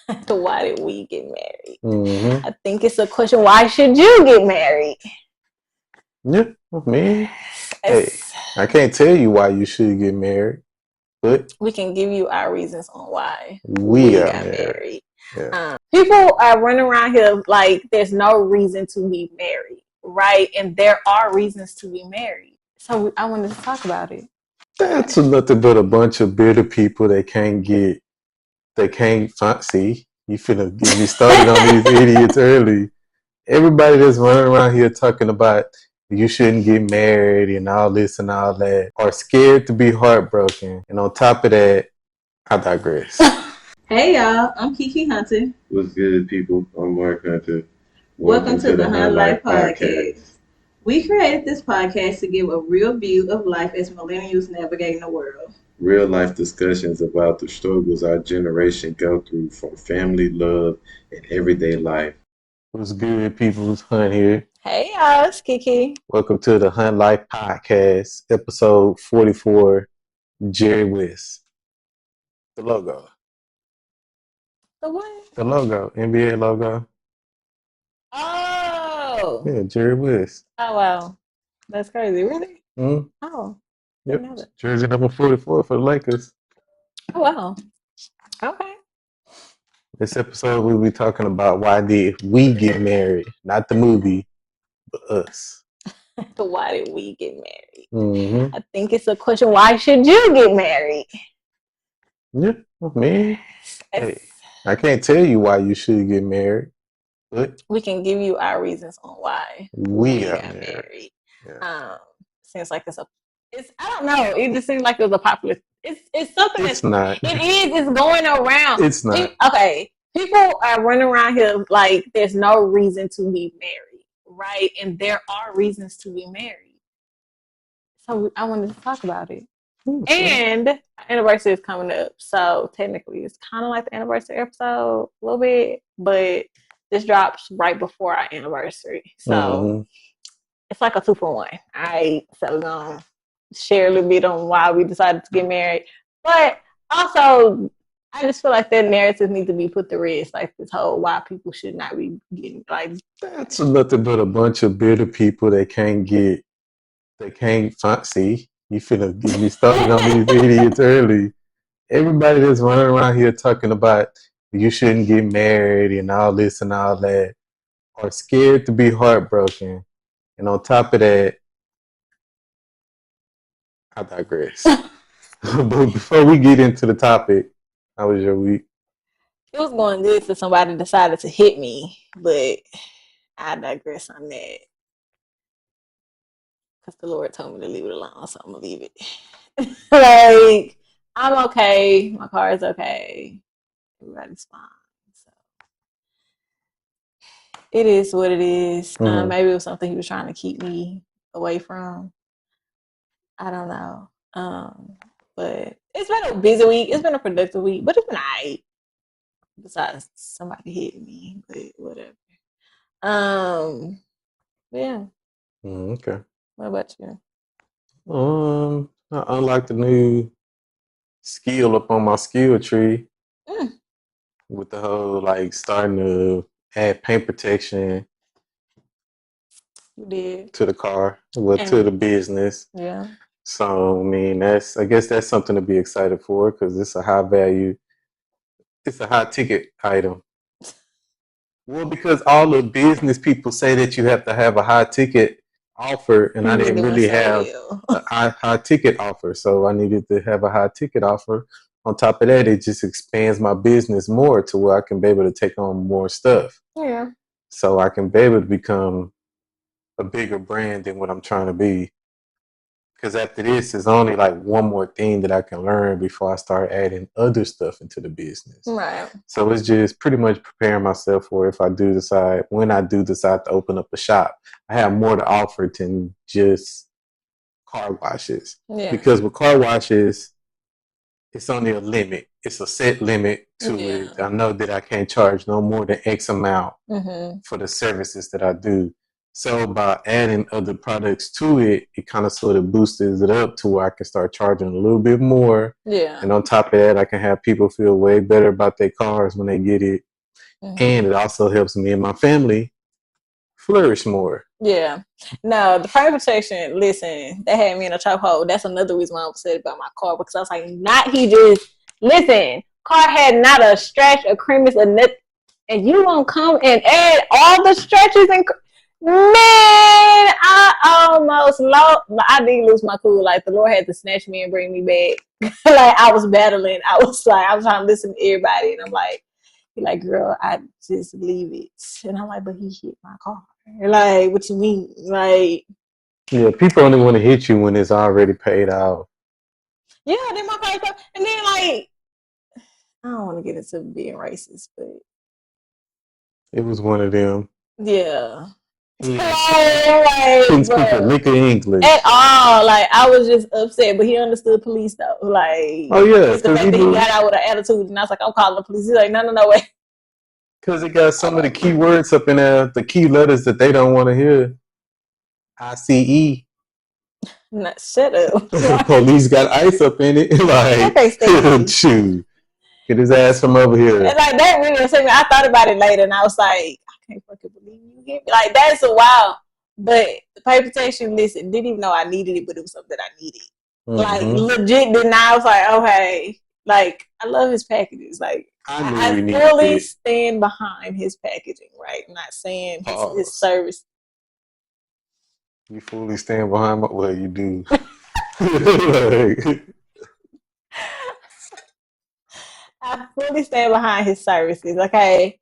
Why did we get married? Mm-hmm. I think it's a question. Why should you get married? Yeah, me. Hey, It's, I can't tell you why you should get married, but we can give you our reasons on why we we got got married. married. Yeah. People are running around here like there's no reason to be married, right? And there are reasons to be married. So I wanted to talk about it. That's nothing but a bunch of bitter people they can't find. See, you finna get me started on these idiots early. Everybody that's running around here talking about you shouldn't get married and all this and all that are scared to be heartbroken. And on top of that, I digress. Hey y'all, I'm Kiki Hunter. What's good, people? I'm Mark Hunter. Welcome to the Hunt Life Podcast. We created this podcast to give a real view of life as millennials navigating the world. Real life discussions about the struggles our generation go through from family, love, and everyday life. What's good, people? It's Hunt here. Hey y'all, it's Kiki. Welcome to the Hunt Life Podcast, episode 44, Jerry West. The logo. The what? The logo. NBA logo. Oh. Yeah, Jerry West. Oh wow. That's crazy. Really? Mm-hmm. Oh. Yep. Didn't know that. Jersey number 44 for the Lakers. Oh wow. Okay. This episode we'll be talking about why did we get married, not the movie, but us. Why did we get married? Mm-hmm. I think it's a question. Why should you get married? Yeah, me. Hey, I can't tell you why you should get married, but we can give you our reasons on why we got married. Yeah. Seems like it's I don't know. It just seems like it was a popular. It's something. It's not. It is. It's going around. It's not. Okay. People are running around here like there's no reason to be married, right? And there are reasons to be married. So I wanted to talk about it. And our anniversary is coming up, so technically it's kind of like the anniversary episode a little bit, but this drops right before our anniversary, so it's like a 2-for-1. Alright, so we're gonna share a little bit on why we decided to get married, but also I just feel like that narrative needs to be put to rest, like this whole why people should not be getting like. That's nothing but a bunch of bitter people that can't find. See, you finna get me started on these idiots early. Everybody that's running around here talking about you shouldn't get married and all this and all that are scared to be heartbroken. And on top of that, I digress. But before we get into the topic, how was your week? It was going good till somebody decided to hit me, but I digress on that. Because the Lord told me to leave it alone, so I'm going to leave it. Like, I'm okay. My car is okay. Everybody's fine. So it is what it is. Mhm. Maybe it was something he was trying to keep me away from. I don't know. But it's been a busy week. It's been a productive week, but it's been all right. Besides somebody hitting me, but whatever. Yeah. Okay. What about you? I unlocked a new skill up on my skill tree with the whole like starting to add paint protection. You did. To the car, to the business. Yeah. So I mean, I guess that's something to be excited for because it's a high value, it's a high ticket item. Well, because all the business people say that you have to have a high ticket offer, and I didn't really have a high ticket offer, so I needed to have a high ticket offer. On top of that, it just expands my business more to where I can be able to take on more stuff. Yeah. So I can be able to become a bigger brand than what I'm trying to be. Because after this, there's only like one more thing that I can learn before I start adding other stuff into the business. Right. So it's just pretty much preparing myself for when I do decide to open up a shop, I have more to offer than just car washes. Yeah. Because with car washes, it's only a limit. It's a set limit to it. I know that I can't charge no more than X amount for the services that I do. So by adding other products to it, it kind of sort of boosts it up to where I can start charging a little bit more. Yeah. And on top of that, I can have people feel way better about their cars when they get it. Mhm. And it also helps me and my family flourish more. Yeah. No, the fire protection, listen, that had me in a chokehold. That's another reason why I'm upset about my car, because I was like, not he just, listen, car had not a scratch, a crevice, or nothing. And you gonna come and add all the stretches and man, I did lose my cool. Like the Lord had to snatch me and bring me back. Like I was battling. I was trying to listen to everybody, and I'm like, he like, girl, I just leave it. And I'm like, but he hit my car. Like, what you mean? Like, Yeah, people only want to hit you when it's already paid out. yeah, then my car, and then like, I don't want to get into being racist, but It was one of them. yeah. Couldn't speak a lick of English. At all. Like, I was just upset, but he understood police though. Like, Oh yeah, it's the fact that he got out with an attitude, and I was like, I'm calling the police. He's like, no, wait. Because it got some of the key words up in there, the key letters that they don't want to hear. ICE. No, shut up. Police got ice up in it. Like, shoot. Get his ass from over here. And like that really upset me. I thought about it later, and I was like, I can't fucking believe you hit me. Like that's a wow. But the paper protection, listen, didn't even know I needed it, but it was something that I needed. Like legit, didn't I? Was like, okay, like I love his packages. Like I fully stand behind his packaging. Right, I'm not saying his service. You fully stand behind my. Well, you do. I fully stand behind his services. Okay,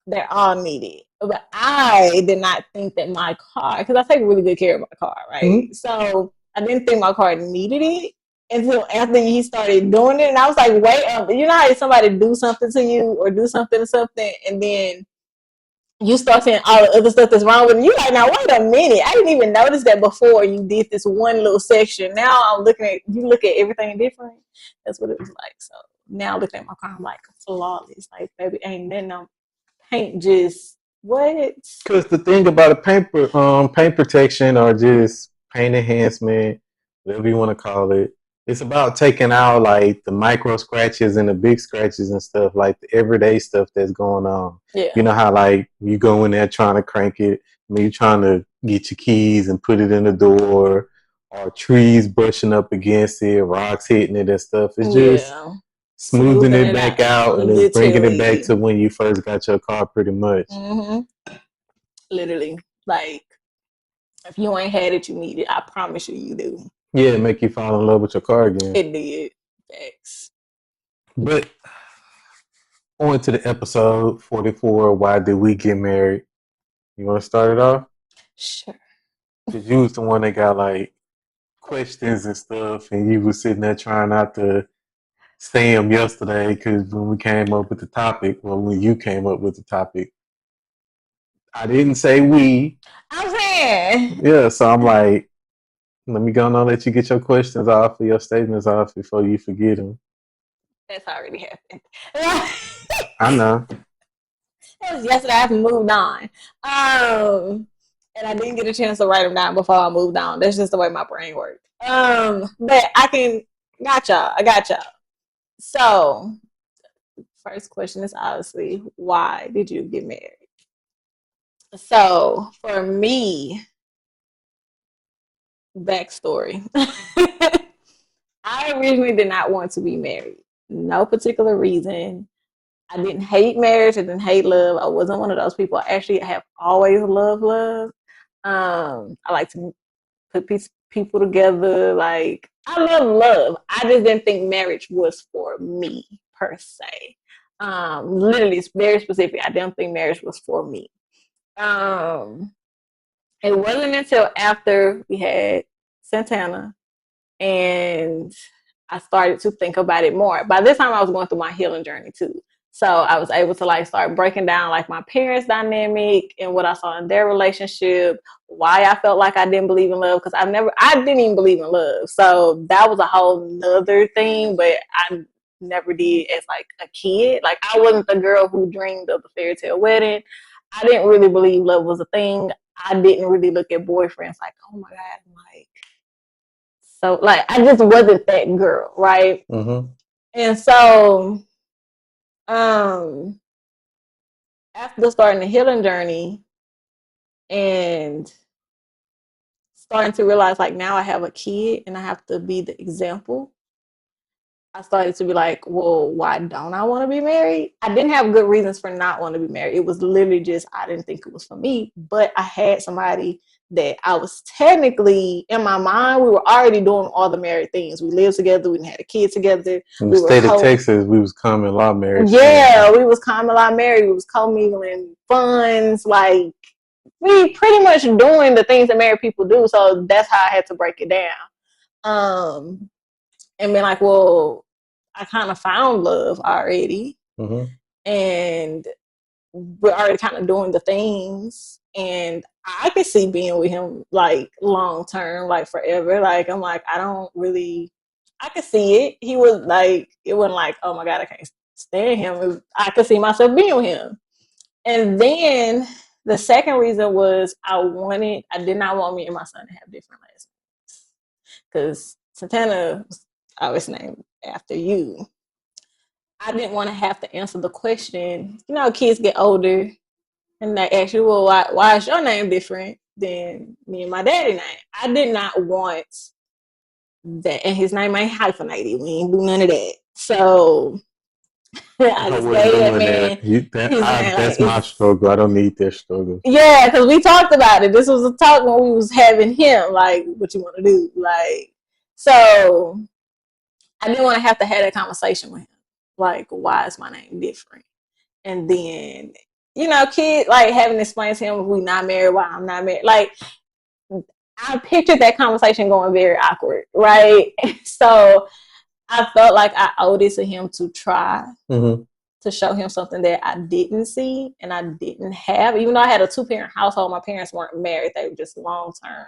they're all needed, but I did not think that my car, because I take really good care of my car, right? Mm-hmm. So I didn't think my car needed it until after he started doing it, and I was like, wait up. You know how somebody do something to you or do something to something, and then you start saying all the other stuff that's wrong with it. You like, now wait a minute, I didn't even notice that before you did this one little section. Now I'm looking at, you look at everything different. That's what it was like. So now looking at my car, I'm like, flawless. Like, baby, ain't nothing on paint, just what? Because the thing about a paint protection or just paint enhancement, whatever you want to call it, it's about taking out like the micro scratches and the big scratches and stuff, like the everyday stuff that's going on. Yeah. You know how like you go in there trying to crank it, I mean, you're trying to get your keys and put it in the door, or trees brushing up against it, rocks hitting it and stuff. It's just smoothing it back out and then bringing it back to when you first got your car, pretty much. Mm-hmm. Literally, like if you ain't had it, you need it. I promise you, you do. Yeah, make you fall in love with your car again. It did. Thanks. But on to the episode 44. Why did we get married? You want to start it off? Sure. Because you was the one that got like questions and stuff, and you was sitting there trying not to say them yesterday. Because when we came up with the topic, when you came up with the topic, I didn't say we. I'm saying. Yeah, so I'm like, let me go on and let you get your questions off or your statements off before you forget them. That's already happened. I know. That was yesterday. I haven't moved on. And I didn't get a chance to write them down before I moved on. That's just the way my brain works. But I got y'all. So, first question is obviously, why did you get married? So, for me, backstory. I originally did not want to be married. No particular reason. I didn't hate marriage. I didn't hate love. I wasn't one of those people. I actually have always loved love. I like to put people together. Like, I love love. I just didn't think marriage was for me, per se. Literally, it's very specific. I didn't think marriage was for me. It wasn't until after we had Santana and I started to think about it more. By this time, I was going through my healing journey too. So I was able to like start breaking down like my parents' dynamic and what I saw in their relationship, why I felt like I didn't believe in love, because I didn't even believe in love. So that was a whole nother thing, but I never did as like a kid. Like I wasn't the girl who dreamed of the fairy tale wedding. I didn't really believe love was a thing. I didn't really look at boyfriends like, oh my God, like, so like I just wasn't that girl, right? Mm-hmm. And so, um, after starting the healing journey and starting to realize like now I have a kid and I have to be the example, I started to be like, well, why don't I want to be married? I didn't have good reasons for not wanting to be married. It was literally just I didn't think it was for me. But I had somebody that I was technically in my mind. We were already doing all the married things. We lived together. We had a kid together. In We the were state of Texas, we was common law marriage. yeah, we was common law married. We was commingling funds. Like we pretty much doing the things that married people do. So that's how I had to break it down. And been like, well, I kind of found love already, Mm-hmm. and we're already kind of doing the things, and I could see being with him like long term, like forever. Like I'm like, I don't really, I could see it. He was like, it wasn't like, oh my God, I can't stand him. I could see myself being with him. And then the second reason was I did not want me and my son to have different last names because Santana was always named after you. I didn't want to have to answer the question. You know, kids get older and they ask you, well, why is your name different than me and my daddy name? I did not want that. And his name ain't hyphenated. We ain't do none of that. So I just wasn't gave that doing man his name. that's my struggle. I don't need that struggle. Yeah, because we talked about it. This was a talk when we was having him, like, what you want to do? Like, so I didn't want to have that conversation with him. Like, why is my name different? And then, you know, kid, like, having to explain to him if we not married, why I'm not married. Like, I pictured that conversation going very awkward, right? So I felt like I owed it to him to try to show him something that I didn't see and I didn't have. Even though I had a 2-parent household, my parents weren't married. They were just long-term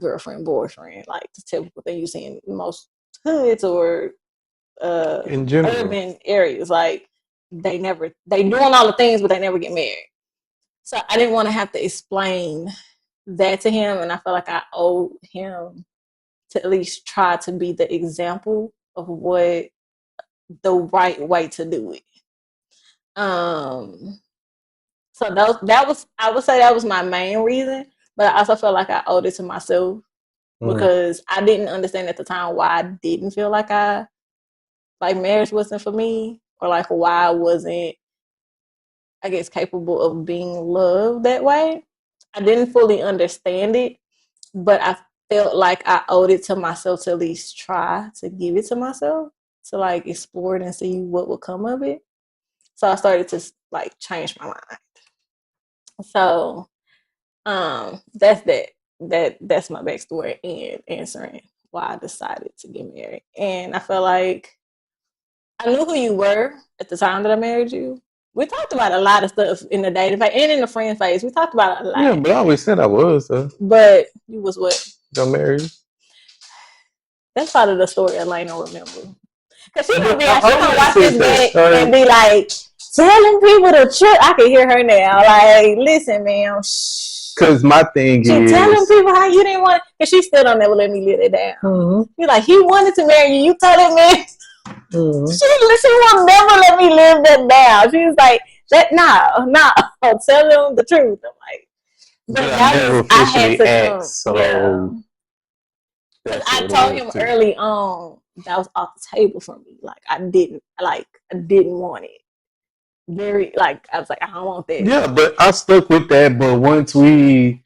girlfriend, boyfriend, like the typical thing you see in most hoods or in general, urban areas. Like they doing all the things, but they never get married. So I didn't want to have to explain that to him, and I felt like I owed him to at least try to be the example of what the right way to do it. So that was, I would say that was my main reason, but I also felt like I owed it to myself because I didn't understand at the time why I didn't feel like marriage wasn't for me, or like why I wasn't, I guess, capable of being loved that way. I didn't fully understand it, but I felt like I owed it to myself to at least try to give it to myself, to like explore it and see what would come of it. So I started to like change my mind. So that's that's my backstory in answering why I decided to get married. And I feel like I knew who you were at the time that I married you. We talked about a lot of stuff in the dating phase and in the friend phase. We talked about a lot. Yeah, but I always said I was. But you was what? Don't marry. That's part of the story Elena remember. Because she gonna watch this back and be like, telling people the truth. I can hear her now. Like, listen, man. Because my thing is, telling people how you didn't want it. Because she still don't never let me live it down. Mm-hmm. You're like, he wanted to marry you. You told him, man. Mm-hmm. She will never let me live that down. She was like, no. Tell them the truth. I'm like, but I never officially asked. So yeah. I told him early on that was off the table for me. Like I didn't want it. Very I was like, I don't want that. Yeah, but I stuck with that. But once we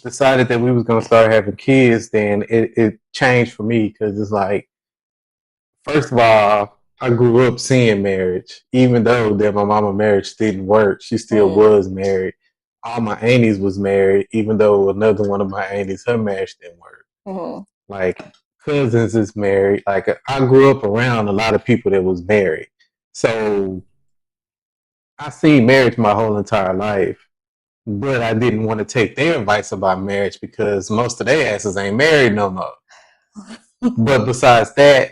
decided that we was gonna start having kids, then it changed for me because it's like, first of all, I grew up seeing marriage. Even though that my mama marriage didn't work, she still was married. All my aunties was married, even though another one of my aunties, her marriage didn't work. Mm-hmm. Like cousins is married. Like I grew up around a lot of people that was married, so I seen marriage my whole entire life. But I didn't want to take their advice about marriage because most of their asses ain't married no more. But besides that,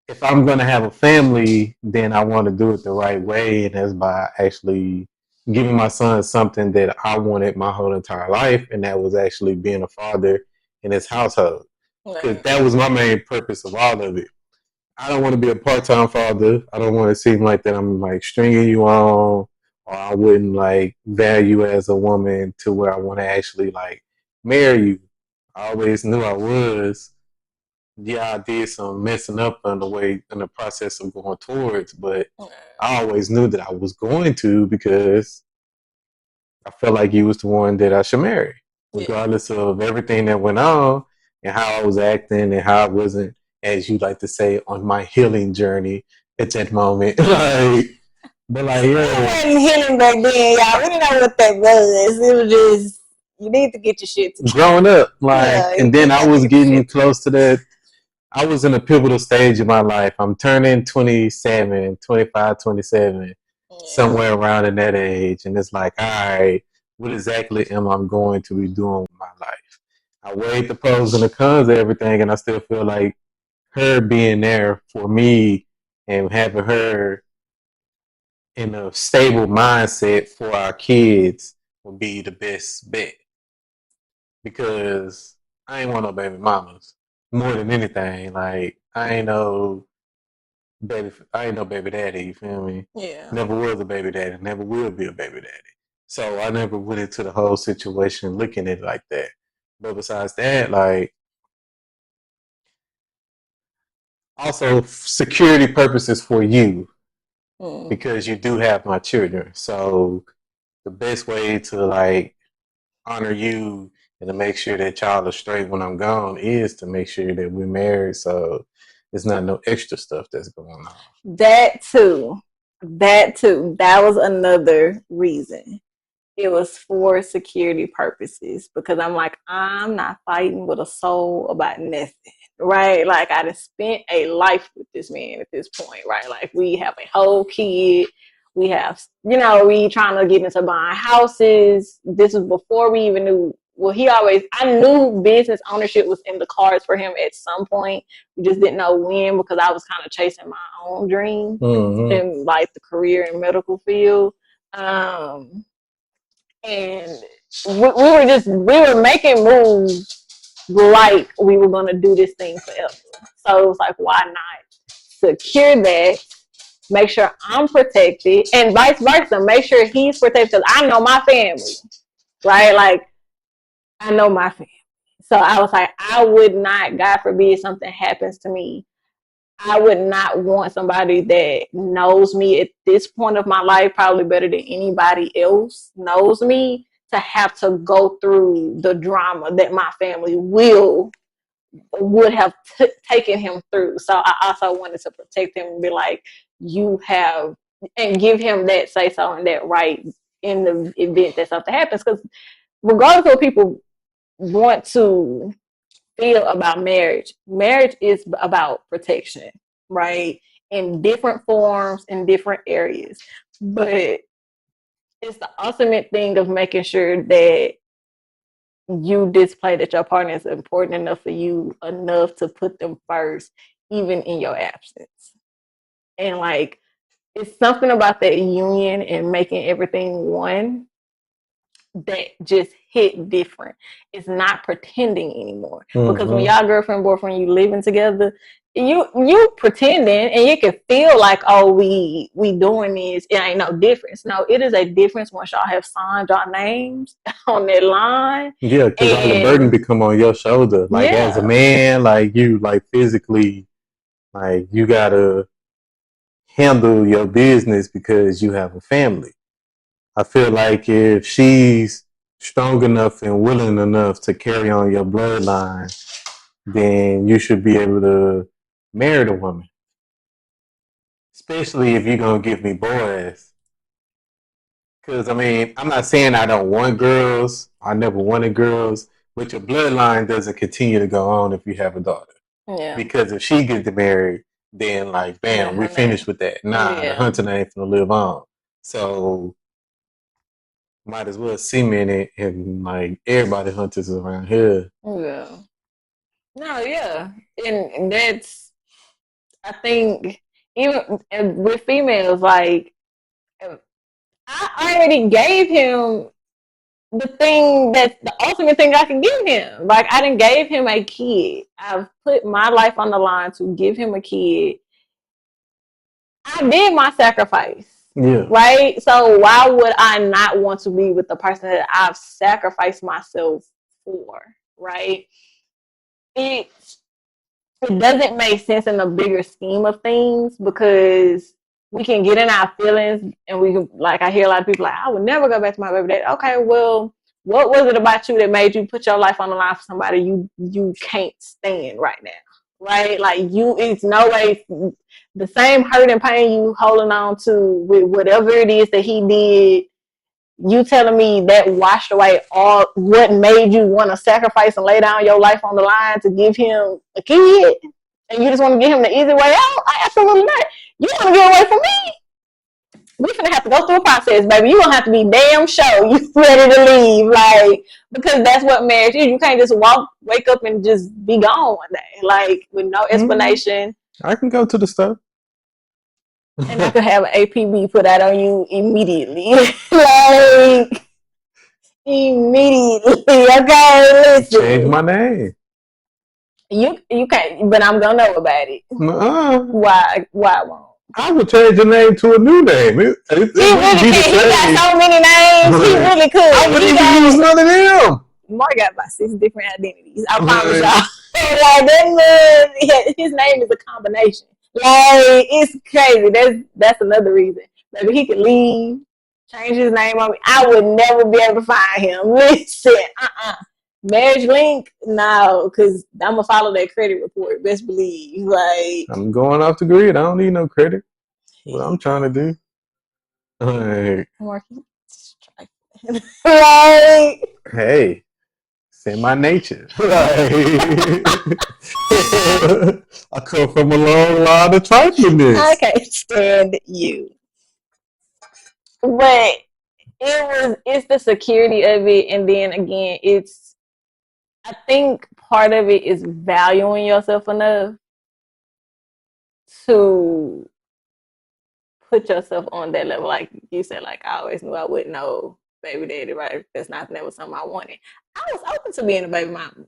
if I'm going to have a family, then I want to do it the right way. And that's by actually giving my son something that I wanted my whole entire life, and that was actually being a father in his household. Because that was my main purpose of all of it. I don't want to be a part-time father. I don't want to seem like that I'm like stringing you on, or I wouldn't like value as a woman to where I want to actually like marry you. I always knew I was. Yeah, I did some messing up on the way in the process of going towards, but I always knew that I was going to because I felt like you was the one that I should marry, regardless of everything that went on and how I was acting and how I wasn't, as you like to say, on my healing journey at that moment. Like, but like, It yeah, wasn't healing back then, y'all. We didn't know what that was. It was just you need to get your shit together. growing up, like, Yeah, and then you I gotta was get your getting shit close to that. I was in a pivotal stage of my life. I'm turning 27, 25, 27, together. somewhere around in that age. And it's like, all right, what exactly am I going to be doing with my life? I weighed the pros and the cons of everything, and I still feel like her being there for me and having her in a stable mindset for our kids would be the best bet. Because I ain't want no baby mamas more than anything. Like I ain't no baby daddy. You feel me? Yeah. Never was a baby daddy. Never will be a baby daddy. So I never went into the whole situation looking at it like that. But besides that, like also security purposes for you because you do have my children. So the best way to like honor you and to make sure that y'all are straight when I'm gone is to make sure that we're married. So it's not no extra stuff that's going on. That too. That too. That was another reason. It was for security purposes because I'm like, I'm not fighting with a soul about nothing, right? Like, I done spent a life with this man at this point, right? Like, we have a whole kid. We have, we trying to get into buying houses. This was before we even knew. Well, I knew business ownership was in the cards for him at some point. We just didn't know when because I was kind of chasing my own dream in like the career and medical field. And we were making moves like we were gonna do this thing forever. So it was like, why not secure that? Make sure I'm protected, and vice versa. Make sure he's protected because I know my family, right? Like I know my family. So I was like, I would not, God forbid, something happens to me. I would not want somebody that knows me at this point of my life, probably better than anybody else knows me, to have to go through the drama that my family would have taken him through. So I also wanted to protect him and be like, you have, and give him that say so and that right in the event that something happens. Because regardless of what people want to feel about marriage, marriage is about protection, right? In different forms, in different areas. But it's the ultimate thing of making sure that you display that your partner is important enough for you, enough to put them first, even in your absence. And like, it's something about that union and making everything one that just hit different. It's not pretending anymore. Because when y'all girlfriend, boyfriend, you living together, you pretending and you can feel like, oh, we doing this. It ain't no difference. No, it is a difference once y'all have signed y'all names on that line. Yeah, because all the burden become on your shoulder. Like as a man, like you, like physically, like you gotta handle your business because you have a family. I feel like if she's strong enough and willing enough to carry on your bloodline, then you should be able to marry the woman. Especially if you're gonna give me boys. Because I mean, I'm not saying I don't want girls. I never wanted girls, but your bloodline doesn't continue to go on if you have a daughter. Yeah. Because if she gets married, then like, bam, we finished with that. Nah, the hunting ain't gonna live on. So might as well cement it, and like everybody hunters around here. Yeah. No, yeah. And that's, I think, even with females, like, I already gave him the thing that's the ultimate thing I can give him. Like, I didn't gave him a kid. I've put my life on the line to give him a kid. I did my sacrifice. Yeah. Right? So why would I not want to be with the person that I've sacrificed myself for? Right? It doesn't make sense in the bigger scheme of things, because we can get in our feelings and we can, like, I hear a lot of people like, I would never go back to my baby daddy. Okay, well, what was it about you that made you put your life on the line for somebody you can't stand right now? Right? Like, it's no way the same hurt and pain you holding on to with whatever it is that he did. You telling me that washed away all what made you want to sacrifice and lay down your life on the line to give him a kid, and you just want to give him the easy way out? Absolutely not. You want to get away from me? We finna have to go through a process, baby. You gonna have to be damn sure you ready to leave, like, because that's what marriage is. You can't just wake up and just be gone one day, like, with no explanation. I can go to the store. And I could have an APB put out on you immediately. Like, immediately. Okay, listen. Change my name. You can't, but I'm gonna know about it. Why won't? I would change the name to a new name. It He really can. He got so many names. He really could. I wouldn't even use none of them. Mark got about 6 different identities. I promise y'all. Like, that man, his name is a combination. Like, it's crazy. That's another reason. Maybe he could leave, change his name on me. I would never be able to find him. Listen, Marriage Link, no, because I'm gonna follow that credit report. Best believe. Like, I'm going off the grid. I don't need no credit. What I'm trying to do. Like, like, hey, it's in my nature. Like, I come from a long line of triflingness. I can't stand you. But it's the security of it, and then again, I think part of it is valuing yourself enough to put yourself on that level. Like you said, like, I always knew I wouldn't know baby daddy, right? That's not that was something I wanted. I was open to being a baby mama.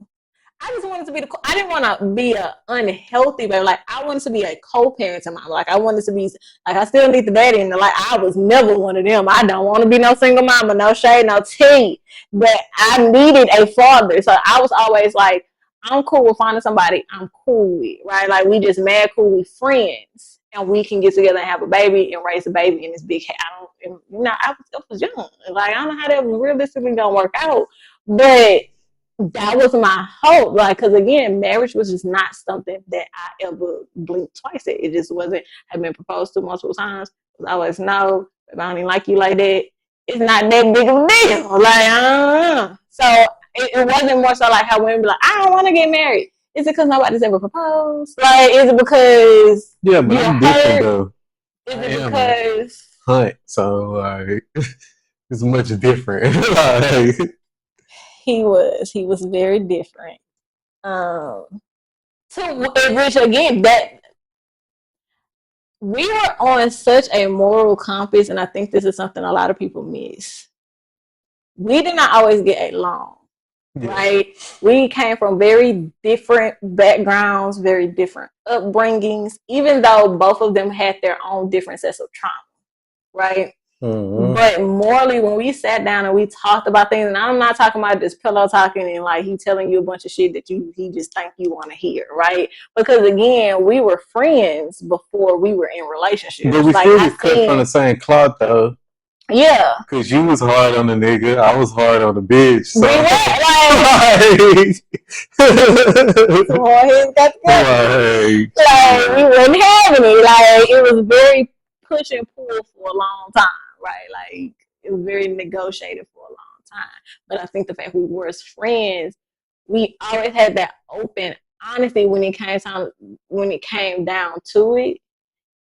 I just wanted to be I didn't want to be an unhealthy baby. Like, I wanted to be a co-parenting mom. Like, I wanted to be, like, I still need the daddy. And, like, I was never one of them. I don't want to be no single mama, no shade, no tea. But I needed a father. So I was always like, I'm cool with finding somebody I'm cool with, right? Like, we just mad cool with friends. And we can get together and have a baby and raise a baby in this big house. I was young. Like, I don't know how that realistically going to work out. But that was my hope, like, because again, marriage was just not something that I ever blinked twice at. It just wasn't. I've been proposed to multiple times. I always know if I don't even like you like that, it's not that big of a deal. Like, so it wasn't more so like how women be like, I don't want to get married. Is it because nobody's ever proposed? Like, is it because but I'm different though. Is it because Hunt? So like, it's much different. Like, He was very different. To which again, that we are on such a moral compass, and I think this is something a lot of people miss. We did not always get along, right? We came from very different backgrounds, very different upbringings, even though both of them had their own different sets of trauma, right? Mm-hmm. But morally, when we sat down and we talked about things, and I'm not talking about just pillow talking and like he telling you a bunch of shit that he just think you want to hear, right? Because again, we were friends before we were in relationships. But we still cut from the same cloth though. Yeah. Because you was hard on the nigga, I was hard on the bitch. So. We weren't having it. Like, it was very push and pull for a long time. Right, like it was very negotiated for a long time. But I think the fact we were as friends, we always had that open honesty when it came down to it,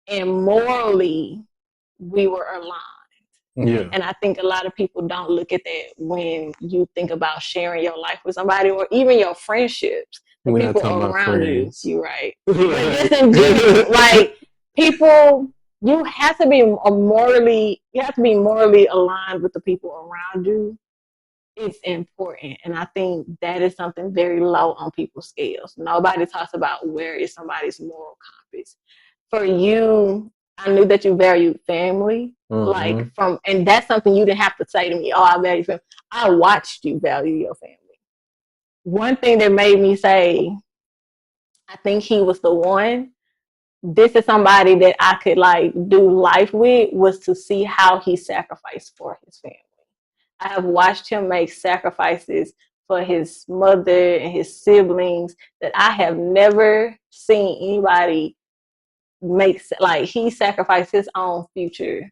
and morally, we were aligned. Yeah. And I think a lot of people don't look at that when you think about sharing your life with somebody or even your friendships. The people around you, right? Like, just in general, like people you have to be morally aligned with the people around you. It's important, and I think that is something very low on people's scales. Nobody talks about where is somebody's moral compass. For you, I knew that you valued family, and that's something you didn't have to say to me. Oh, I value family. I watched you value your family. One thing that made me say, I think he was the one. This is somebody that I could like do life with, was to see how he sacrificed for his family. I have watched him make sacrifices for his mother and his siblings that I have never seen anybody make. Like, he sacrificed his own future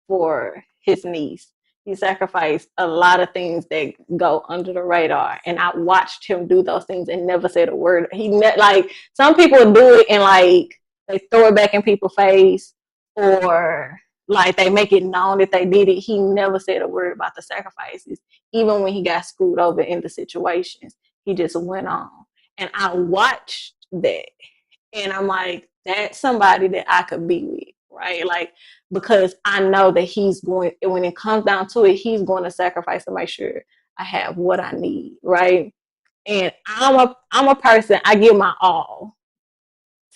for his niece. He sacrificed a lot of things that go under the radar, and I watched him do those things and never said a word. Like, some people do it and like they throw it back in people's face, or like they make it known that they did it. He never said a word about the sacrifices, even when he got screwed over in the situations. He just went on, and I watched that, and I'm like, that's somebody that I could be with, right? Like, because I know that he's going, when it comes down to it, he's going to sacrifice to make sure I have what I need, right? And I'm a person, I give my all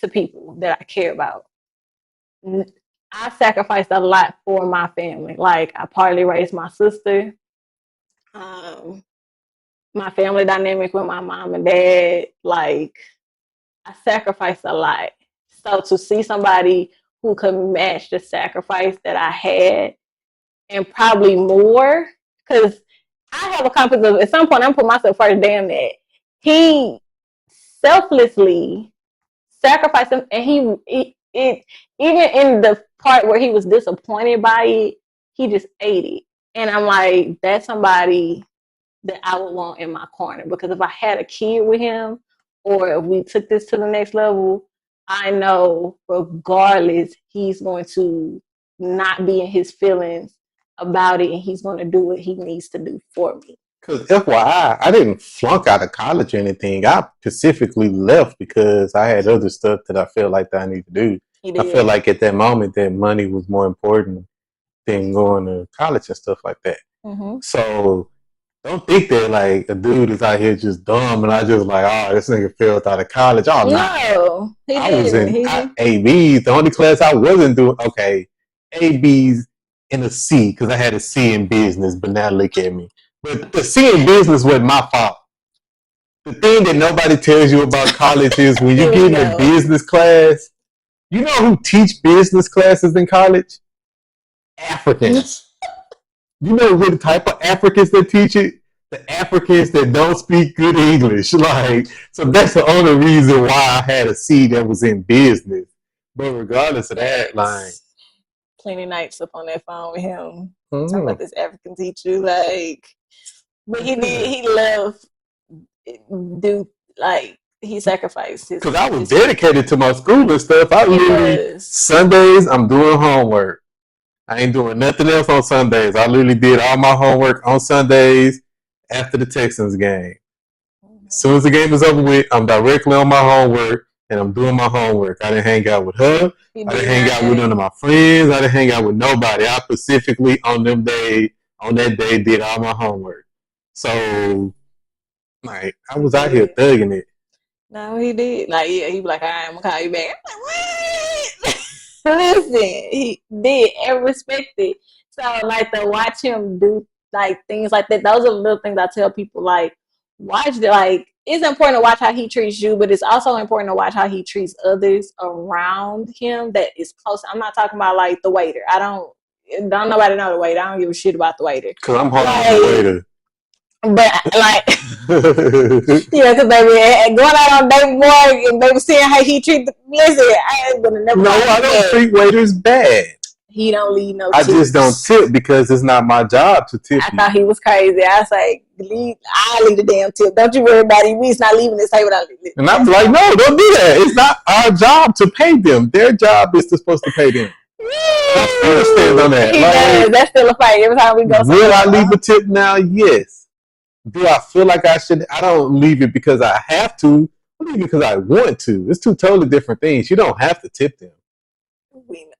to people that I care about. I sacrificed a lot for my family. Like, I partly raised my sister. My family dynamic with my mom and dad, like, I sacrificed a lot. So to see somebody who could match the sacrifice that I had, and probably more, because I have a confidence of, at some point, I'm putting myself first. Damn that. He selflessly sacrificed him, and it even in the part where he was disappointed by it, he just ate it. And I'm like, that's somebody that I would want in my corner, because if I had a kid with him, or if we took this to the next level, I know regardless, he's going to not be in his feelings about it, and he's going to do what he needs to do for me. Because FYI, I didn't flunk out of college or anything. I specifically left because I had other stuff that I felt like that I need to do. I feel like at that moment that money was more important than going to college and stuff like that. Mm-hmm. So don't think that like a dude is out here just dumb and I just like, oh, this nigga failed out of college. Oh, no, he I was didn't. in ABs. The only class I wasn't doing, okay, ABs in a C, because I had a C in business, but now look at me. But the C in business wasn't my fault. The thing that nobody tells you about college is when you get in a business class, you know who teach business classes in college? Africans. You know what type of Africans that teach it? The Africans that don't speak good English. Like, so that's the only reason why I had a C that was in business. But regardless of that, like, plenty nights up on that phone with him talking about this African teacher, like, but he left, do like, he sacrificed his, because I was dedicated to my school and stuff. I literally Sundays I'm doing homework. I ain't doing nothing else on Sundays. I literally did all my homework on Sundays after the Texans game. As soon as the game is over with, I'm directly on my homework and I'm doing my homework. I didn't hang out with her. I didn't hang out with none of my friends. I didn't hang out with nobody. I specifically on that day did all my homework. So, like, I was out here thugging it. No, he did. Like, yeah, he was like, all right, I'm gonna call you back. I'm like, what? Listen, he did and respected. So, like, to watch him do like things like that, those are the little things I tell people. Like, watch the, like, it's important to watch how he treats you, but it's also important to watch how he treats others around him that is close. I'm not talking about like the waiter. Don't nobody know the waiter. I don't give a shit about the waiter. Cause I'm hard on the waiter. But like, yeah, cause baby, going out on day boy and baby seeing how he treat the, listen, I ain't gonna never. No, I don't treat waiters bad. He don't leave no. I just don't tip because it's not my job to tip. I thought he was crazy. I was like, I leave the damn tip. Don't you worry about it. We's not leaving this table. And I'm like, no, don't do that. It's not our job to pay them. Their job is supposed to pay them. I understand on that. Like, that's still a fight every time we go. Will I leave a tip now? Yes. Do I feel like I should? I don't leave it because I have to. I leave it because I want to. It's two totally different things. You don't have to tip them. We know.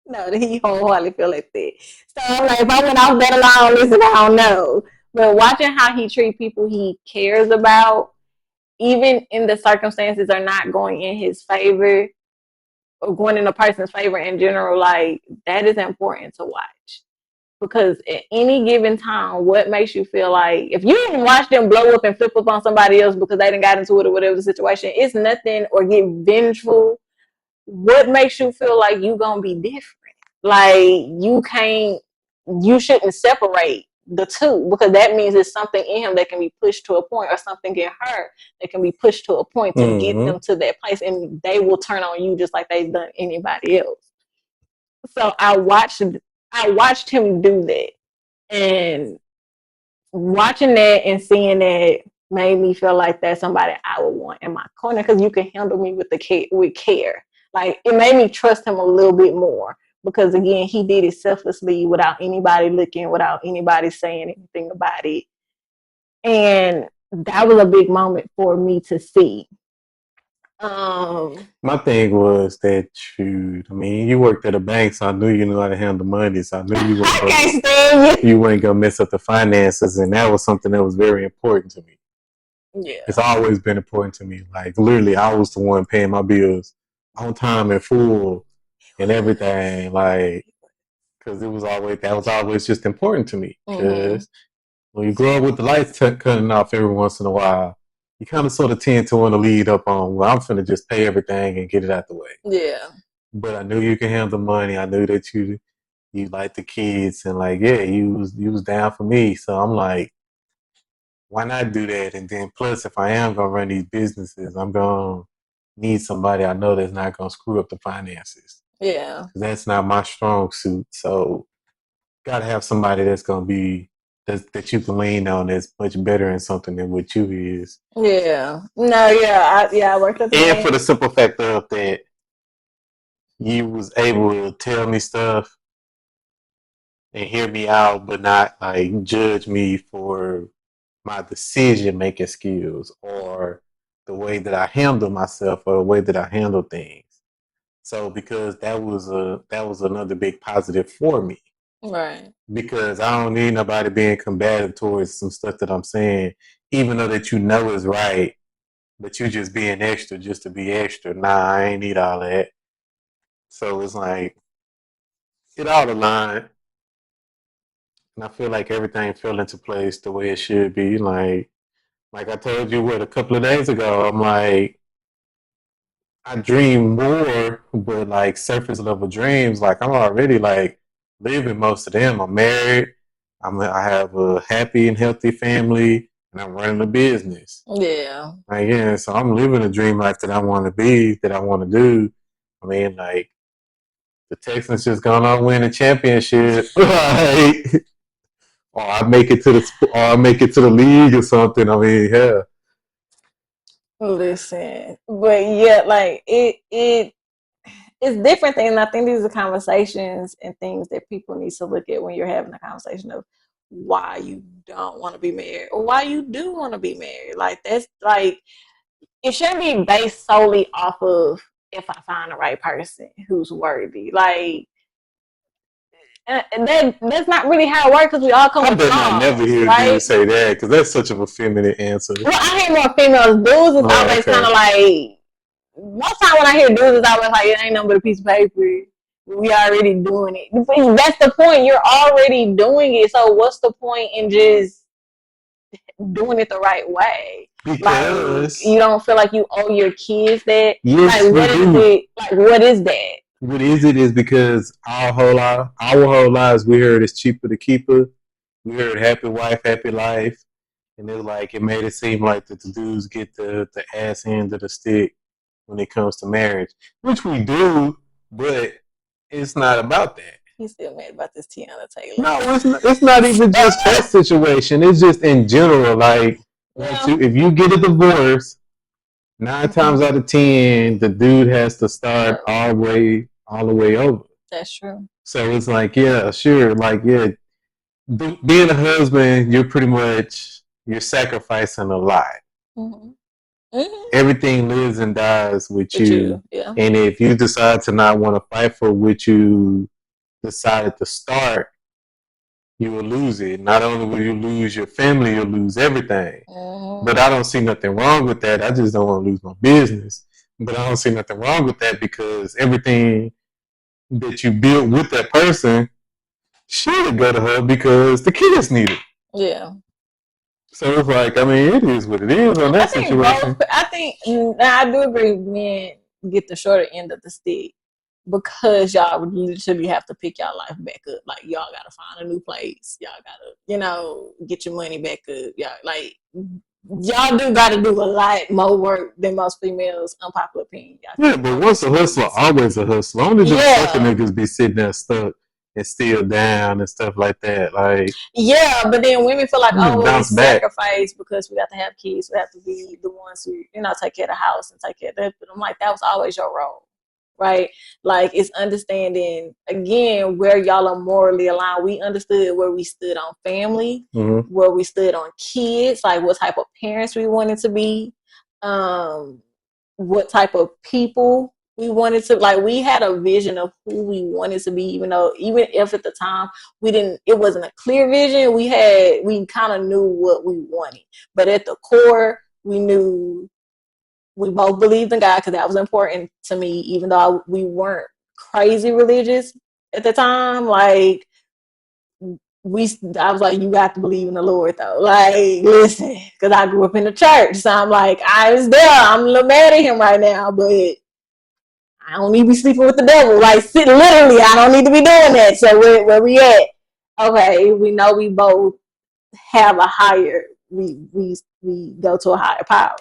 No, he wholeheartedly feel like that. So I'm like, if I went off that alone, listen, I don't know. But watching how he treat people he cares about, even in the circumstances are not going in his favor or going in a person's favor in general, like that is important to watch. Because at any given time, what makes you feel like if you didn't watch them blow up and flip up on somebody else because they didn't got into it or whatever the situation, it's nothing or get vengeful. What makes you feel like you gonna be different? Like you shouldn't separate the two because that means there's something in him that can be pushed to a point or something in her that can be pushed to a point to get them to that place and they will turn on you just like they've done anybody else. So I watched him do that and watching that and seeing that made me feel like that's somebody I would want in my corner because you can handle me with care. Like it made me trust him a little bit more because again he did it selflessly without anybody looking, without anybody saying anything about it, and that was a big moment for me to see. My thing was that you worked at a bank, so I knew you knew how to handle money, so I knew you weren't gonna mess up the finances, and that was something that was very important to me. Yeah, it's always been important to me. Like literally, I was the one paying my bills on time and full and everything. Like, because that was always just important to me. Because when you grow up with the lights cutting off every once in a while, you kind of sort of tend to want to lead up on, well, I'm finna just pay everything and get it out the way. Yeah. But I knew you can handle money. I knew that you like the kids and like, yeah, you was down for me. So I'm like, why not do that? And then plus, if I am gonna run these businesses, I'm gonna need somebody I know that's not gonna screw up the finances. Yeah. That's not my strong suit. So, gotta have somebody that's gonna be that you can lean on that's much better in something than what you is. Yeah. No. Yeah. I worked at the And bank. for the simple fact of that, you was able to tell me stuff and hear me out, but not like judge me for my decision making skills or the way that I handle myself or the way that I handle things. So because that was another big positive for me. Right. Because I don't need nobody being combative towards some stuff that I'm saying, even though that you know is right, but you just being extra just to be extra. Nah, I ain't need all that. So it's like it all aligned. And I feel like everything fell into place the way it should be. Like I told you a couple of days ago, I'm like, I dream more, but like surface level dreams, like I'm already like living most of them. I'm married. I have a happy and healthy family, and I'm running a business. Yeah. Like, yeah, so I'm living a dream life that I want to be, that I want to do. I mean, like the Texans just gonna win a championship, like, or I make it to the league or something. I mean, yeah. Listen, but yeah, like it's different things. I think these are conversations and things that people need to look at when you're having a conversation of why you don't want to be married or why you do want to be married. Like that's like it shouldn't be based solely off of if I find the right person who's worthy. Like and that's not really how it works because we all come with I bet I flaws, never hear right? you say that because that's such of a feminine answer. Well, I hear more females. Dudes is always kind of like, most time when I hear dudes, it's always like, it ain't nothing but a piece of paper. We already doing it. That's the point. You're already doing it. So what's the point in just doing it the right way? Because like, you don't feel like you owe your kids that? Yes, like, what is it? Like, what is that? What is it is because our whole lives we heard it's cheaper to keep her. We heard happy wife, happy life. And it made it seem like that the dudes get the ass end of the stick when it comes to marriage. Which we do, but it's not about that. He's still mad about this Tiana Taylor. No, it's not even just that situation. It's just in general. Like, if you get a divorce, 9 times out of 10, the dude has to start all the way over. That's true. So it's like, yeah, sure. Like, yeah, being a husband, you're sacrificing a lot. Mm-hmm. Mm-hmm. Everything lives and dies with With you. you, yeah. And if you decide to not want to fight for what you decided to start, you will lose it. Not only will you lose your family, you'll lose everything. Mm-hmm. But I don't see nothing wrong with that. I just don't want to lose my business. But I don't see nothing wrong with that because everything that you built with that person should go to her because the kids need it. Yeah. So it's like, I mean, it is what it is on that situation. I do agree men get the shorter end of the stick because y'all would literally have to pick y'all life back up. Like y'all gotta find a new place. Y'all gotta, get your money back up. Y'all do gotta do a lot more work than most females. Unpopular opinion. Yeah, but once a hustler, always a hustler. Only the sucker niggas be sitting there stuck and still down and stuff like that. Like, yeah, but then women feel like, we bounce back. sacrifice because we have to have kids. We have to be the ones who, take care of the house and take care of that. But I'm like, that was always your role, right? Like, it's understanding, again, where y'all are morally aligned. We understood where we stood on family, where we stood on kids, like what type of parents we wanted to be, what type of people we wanted to, like, we had a vision of who we wanted to be, even if at the time it wasn't a clear vision, we kind of knew what we wanted. But at the core, we knew we both believed in God because that was important to me, even though we weren't crazy religious at the time. Like, I was like, you got to believe in the Lord though. Like, listen, because I grew up in the church. So I'm like, I was there. I'm a little mad at him right now, but I don't need to be sleeping with the devil. Like, literally, I don't need to be doing that. So where we at? Okay, we know we both have a higher, we go to a higher power.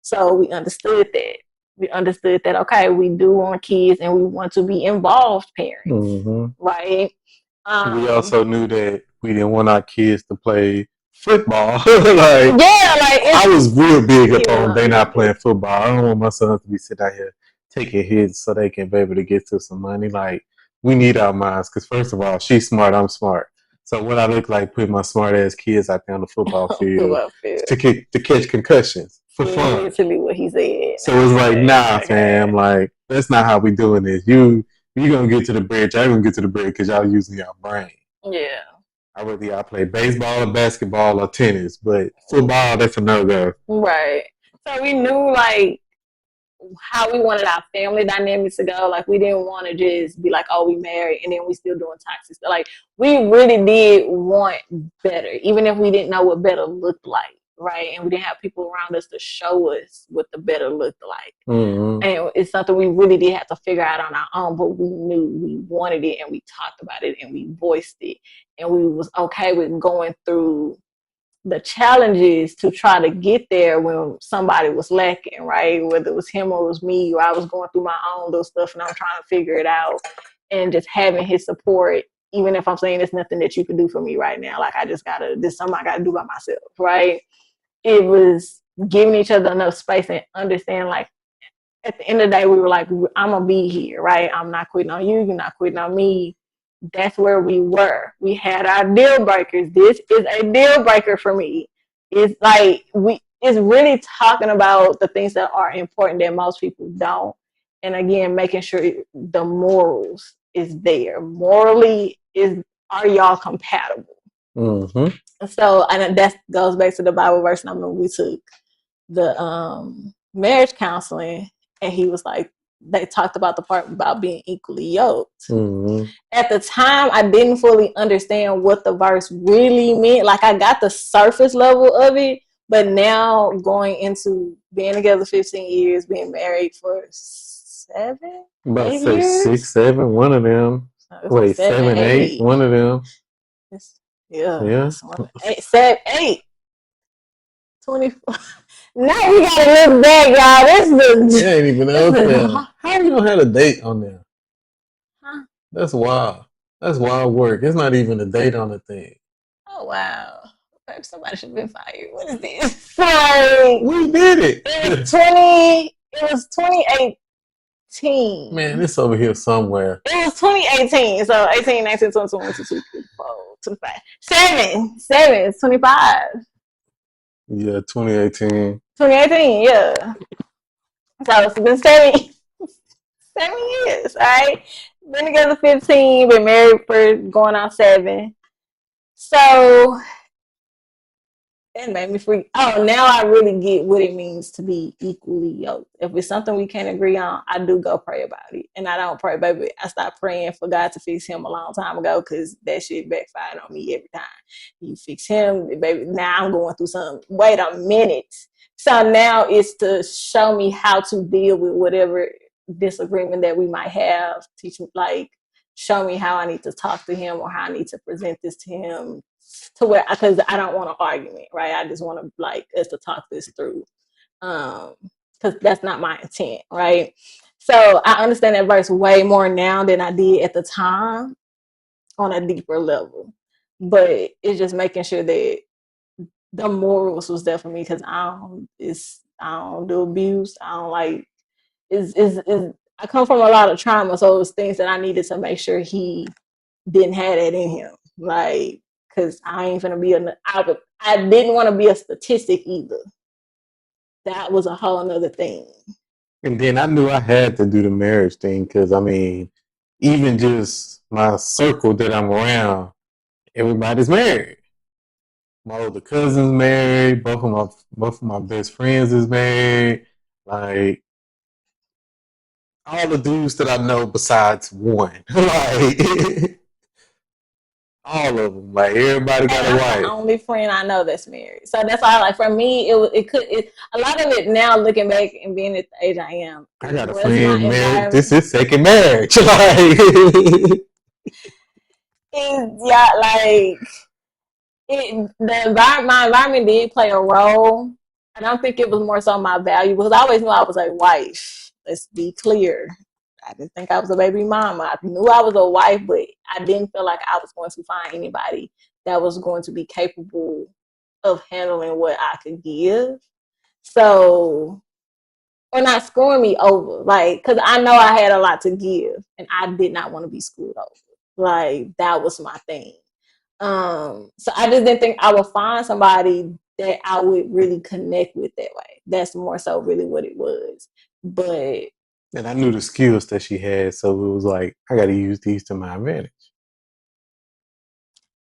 So we understood that. Okay, we do want kids and we want to be involved parents, right? We also knew that we didn't want our kids to play football. I was real big up on they not playing football. I don't want my sons to be sitting out here taking hits so they can be able to get to some money. Like, we need our minds because, first of all, she's smart, I'm smart. So what I look like putting my smart ass kids out there on the football field to catch concussions for fun. Literally what he said. So it's like, nah, fam, like, that's not how we doing this. You gonna get to the bridge. I'm gonna get to the bridge because y'all using your brain. Yeah. I whether y'all play baseball or basketball or tennis, but football, that's a no-go. Right. So we knew, like, how we wanted our family dynamics to go. Like, we didn't want to just be like, we married and then we still doing toxic stuff. Like, we really did want better, even if we didn't know what better looked like, right? And we didn't have people around us to show us what the better looked like. And it's something we really did have to figure out on our own, but we knew we wanted it and we talked about it and we voiced it. And we was okay with going through the challenges to try to get there when somebody was lacking, right? Whether it was him or it was me, or I was going through my own little stuff and I'm trying to figure it out, and just having his support, even if I'm saying it's nothing that you can do for me right now. Like, this is something I gotta do by myself, right? It was giving each other enough space and understand, like, at the end of the day, we were like, I'm gonna be here, right? I'm not quitting on you, you're not quitting on me. That's where we were. We had our deal breakers. This is a deal breaker for me. It's like it's really talking about the things that are important that most people don't. And again, making sure the morals is there. Morally, are y'all compatible? So, and that goes back to the Bible verse. And we took the marriage counseling, and he was like, they talked about the part about being equally yoked. At the time, I didn't fully understand what the verse really meant. Like, I got the surface level of it, but now going into being together 15 years, being married for 7, about 8 say years? 6, 7, one of them. Wait, 7, 8, one of them. Yeah. 8. 24. Now we gotta look back, y'all. It ain't even up there. How you don't have a date on there? Huh? That's wild. That's wild work. It's not even a date on the thing. Oh, wow. Somebody should have been fired. What is this? Like, we did it. It was 2018. Man, it's over here somewhere. It was 2018. So 18, 19, 20, 21, 22, 24, 25. 7. It's 25. Yeah, 2018. 2018, yeah. So it's been 7 years, all right? Been together 15, been married for going on 7. So it made me freak. Oh, now I really get what it means to be equally yoked. If it's something we can't agree on, I do go pray about it. And I don't pray, baby. I stopped praying for God to fix him a long time ago because that shit backfired on me every time. You fix him, baby. Now I'm going through something. Wait a minute. So now it's to show me how to deal with whatever disagreement that we might have. Teach me, like, show me how I need to talk to him or how I need to present this to him to where, because I don't want an argument, right? I just want to like us to talk this through, because that's not my intent, right? So I understand that verse way more now than I did at the time on a deeper level, but it's just making sure that the morals was there for me because I don't do abuse. I don't like is I come from a lot of trauma, so it was things that I needed to make sure he didn't have that in him, like. Cause I ain't gonna be I didn't want to be a statistic either. That was a whole nother thing. And then I knew I had to do the marriage thing because I mean, even just my circle that I'm around, everybody's married. My older cousin's married. Both of my best friends is married. Like all the dudes that I know besides one, like all of them. Like everybody got And a I'm the wife. only friend I know that's married. So that's why, like, for me, a lot of it now, looking back and being at the age I am, I got a was my friend married. This environment. is second marriage. Like Yeah, like my environment did play a role. I don't think it was more so my value because I always knew I was a wife. Let's be clear. I didn't think I was a baby mama. I knew I was a wife, but I didn't feel like I was going to find anybody that was going to be capable of handling what I could give. So, or not screwing me over, like, because I know I had a lot to give, and I did not want to be screwed over. Like that was my thing. So I just didn't think I would find somebody that I would really connect with that way. That's more so really what it was. But and I knew the skills that she had, so it was like I got to use these to my advantage.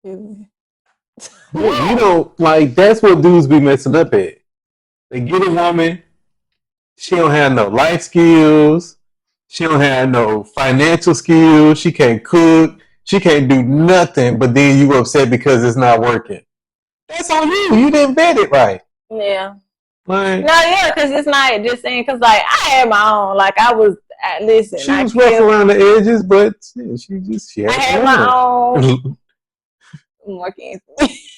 Yeah, you know, like that's what dudes be messing up at. They get a woman, she don't have no life skills, she don't have no financial skills, she can't cook, she can't do nothing, but then you upset because it's not working. That's on you. You didn't vet it right. yeah. Like, No, yeah, because it's not just saying, because like I had my own, like I was, listen, she was rough around the edges, but she I had had my own. fun. Working.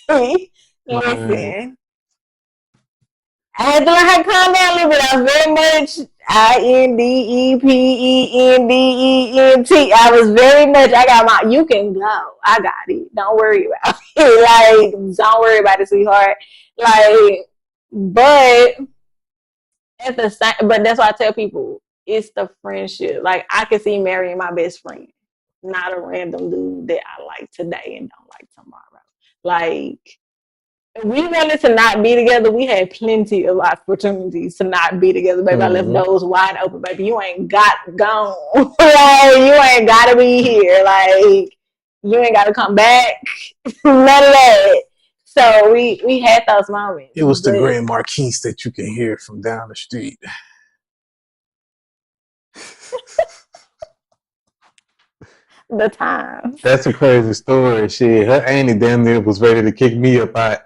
Like, Listen, I had to learn how to calm down a little bit. I was very much INDEPENDENT. I was very much, I got my, you can go. I got it. Don't worry about it. Like, don't worry about it, sweetheart. Like, but at the same, but that's why I tell people it's the friendship. Like, I could see marrying my best friend, not a random dude that I like today and don't like tomorrow. Like, if we wanted to not be together, we had plenty of opportunities to not be together, baby. I left doors wide open, baby. You ain't got gone. Like, you ain't gotta be here. Like, you ain't gotta come back. None of that. So we had those moments. it was the Grand Marquis that you can hear from down the street. The times. That's a crazy story. Shit, her auntie damn near was ready to kick me up out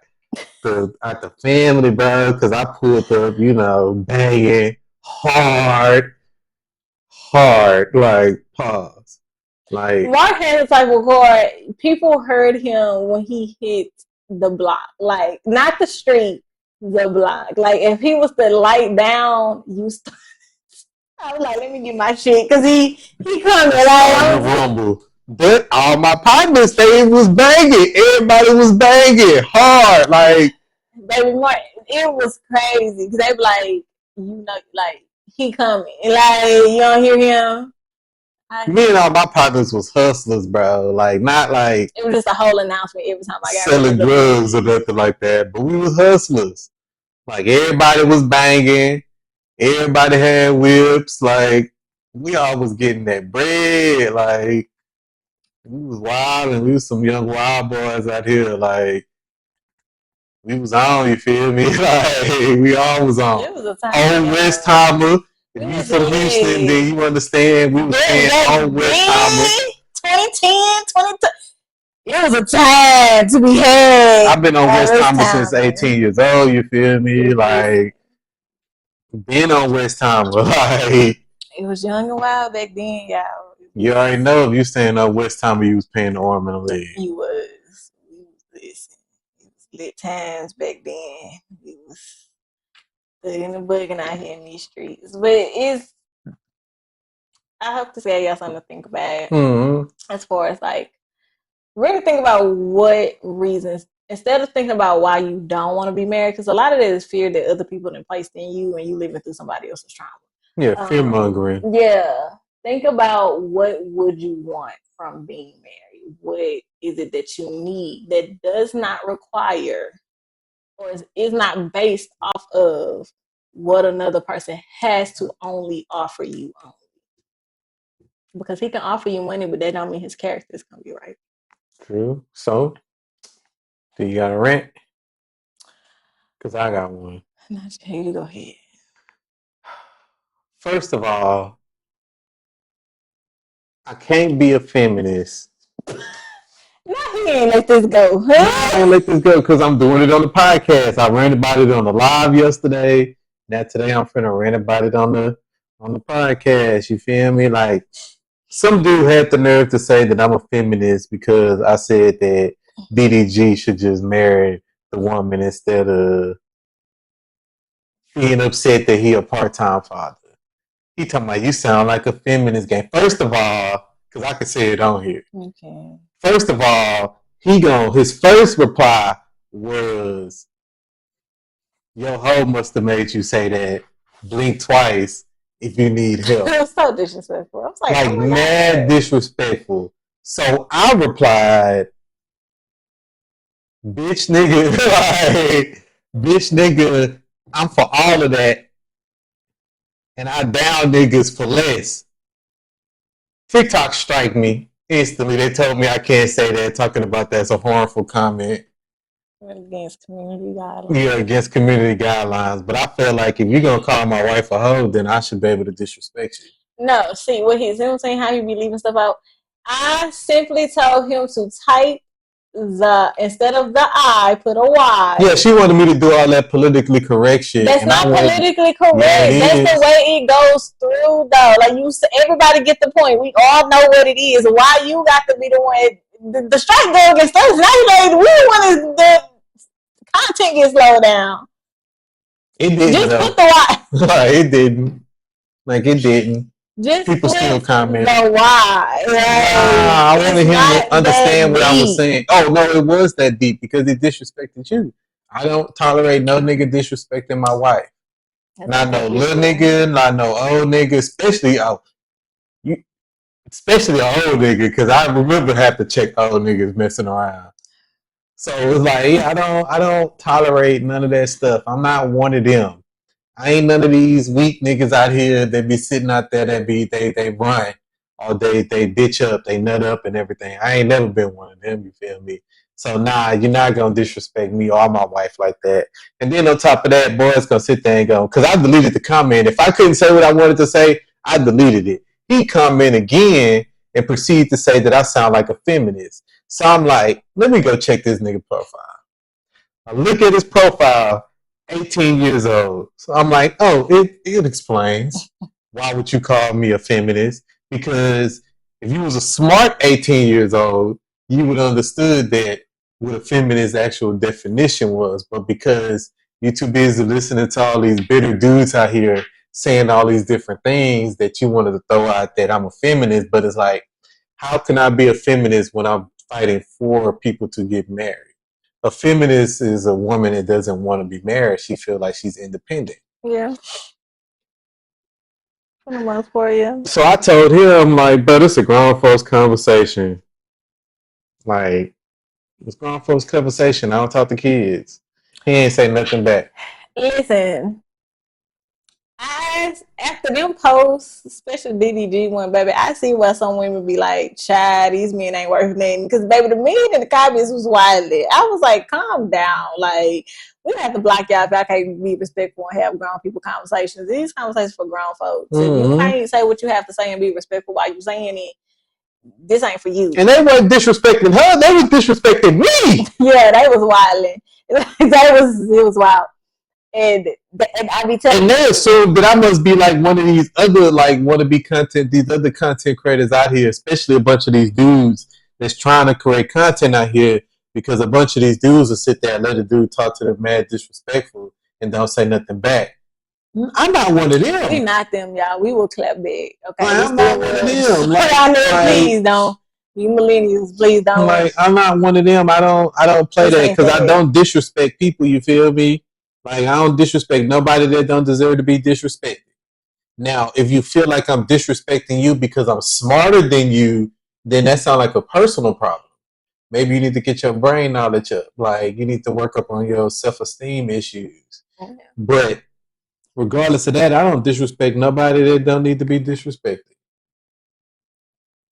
the family, bro, because I pulled up, you know, banging hard, like pause. Like Mark had a type of car. People heard him when he hit the block, like not the street, the block. Like if he was to light down, I was like, let me get my shit because he coming the like rumble. But all my partners, they was banging. Everybody was banging hard. Like, baby Mark. It was crazy because they be like, you know, like he coming, like you don't hear him. me and all my partners was hustlers, bro. Like, not like It was just a whole announcement every time I got selling drugs or nothing like that. But we was hustlers. Like everybody was banging, everybody had whips. Like we all was getting that bread. Like we was wild, and we was some young wild boys out here. Like we was on. You feel me? Like we all was on. It was a time. On West Timer. If We you was from Houston, then you understand we was staying on West Timer. 2010, 2010. It was a time to be had. I've been on West Timer since 18 years old. You feel me? Like been on West Timer. Like It was young and wild back then, y'all. you already know if you staying on West Timer, you was paying the arm and a leg. You was. We was listen. It was lit times back then. We was studying and bugging out here in these streets. But it's I hope to say y'all something to think about as far as like really think about what reasons instead of thinking about why you don't want to be married, because a lot of it is fear that other people have placed in you and you living through somebody else's trauma. Yeah, fear mongering. Yeah. Think about what would you want from being married? What is it that you need that does not require or is not based off of what another person has to only offer you only. Because he can offer you money, but that don't mean his character is gonna be right. True. So, do you got a rant? Because I got one. No, you go ahead. First of all, I can't be a feminist. No, he ain't let this go. I can't let this go because I'm doing it on the podcast. I ran about it on the live yesterday. Now today I'm finna rant about it on the podcast. You feel me? Like some dude had the nerve to say that I'm a feminist because I said that DDG should just marry the woman instead of being upset that he a part-time father. He talking about you sound like a feminist game. First of all, because I can say it on here. Okay. First of all, his first reply was, "Your hoe must have made you say that. Blink twice if you need help." It was so disrespectful. I was like oh mad disrespectful. So I replied, "Bitch, nigga, like, bitch, nigga, I'm for all of that, and I down niggas for less." TikTok strike me instantly. They told me I can't say that. Talking about that's a harmful comment. Against community guidelines. Yeah, against community guidelines. But I feel like if you're gonna call my wife a hoe, then I should be able to disrespect you. No, see what he's saying, how he be leaving stuff out. I simply told him to type the instead of the I, put a Y. Yeah, she wanted me to do all that politically correct shit. That's not politically correct. That's the way it goes through, though. Like everybody get the point. We all know what it is. Why you got to be the one? The strike go against us. Now we want the content gets slowed down. It didn't. Just put the Y. Like, it didn't. Like it didn't. Just people still comment. The why? I wanted him to understand what I was saying. Oh no, it was that deep because he disrespected you. I don't tolerate no nigga disrespecting my wife. Not no little nigga, not no old nigga, especially an old nigga, because I remember having to check old niggas messing around. So it was like, yeah, I don't tolerate none of that stuff. I'm not one of them. I ain't none of these weak niggas out here that be sitting out there that be they run all day, they bitch up, they nut up and everything. I ain't never been one of them, you feel me? So nah, you're not gonna disrespect me or my wife like that. And then on top of that, boys gonna sit there and go, because I deleted the comment. If I couldn't say what I wanted to say, I deleted it. He comment again and proceed to say that I sound like a feminist. So I'm like, let me go check this nigga profile. I look at his profile. 18 years old. So I'm like, oh, it explains why would you call me a feminist? Because if you was a smart 18 years old, you would understood that what a feminist actual definition was. But because you're too busy listening to all these bitter dudes out here saying all these different things that you wanted to throw out that I'm a feminist, but it's like, how can I be a feminist when I'm fighting for people to get married? A feminist is a woman that doesn't want to be married. She feels like she's independent. Yeah. For the most part, yeah. So I told him, like, but it's a grown folks conversation. Like, it's grown folks conversation. I don't talk to kids. He ain't say nothing back. Listen, after them posts, especially DDG one, baby, I see why some women be like, "Child, these men ain't worth nothing." Because baby, the men in the comments was wild. I was like, "Calm down, like." We don't have to block y'all if y'all can't be respectful and have grown people conversations. These conversations for grown folks. If you can't say what you have to say and be respectful while you saying it, this ain't for you. And they weren't disrespecting her; they was disrespecting me. Yeah, they was wilding. It was wild. And I be telling. And they assume that I must be like one of these other like wannabe content, these other content creators out here, especially a bunch of these dudes that's trying to create content out here, because a bunch of these dudes will sit there and let a dude talk to them mad disrespectful and don't say nothing back. I'm not one of them. We not them, y'all. We will clap back. Okay, I'm not one of them. Please don't. You millennials, please don't. Like, I'm not one of them. I don't play that because I don't disrespect people. You feel me? Like, I don't disrespect nobody that don't deserve to be disrespected. Now, if you feel like I'm disrespecting you because I'm smarter than you, then that sounds like a personal problem. Maybe you need to get your brain knowledge up. Like, you need to work up on your self-esteem issues. Yeah. But regardless of that, I don't disrespect nobody that don't need to be disrespected.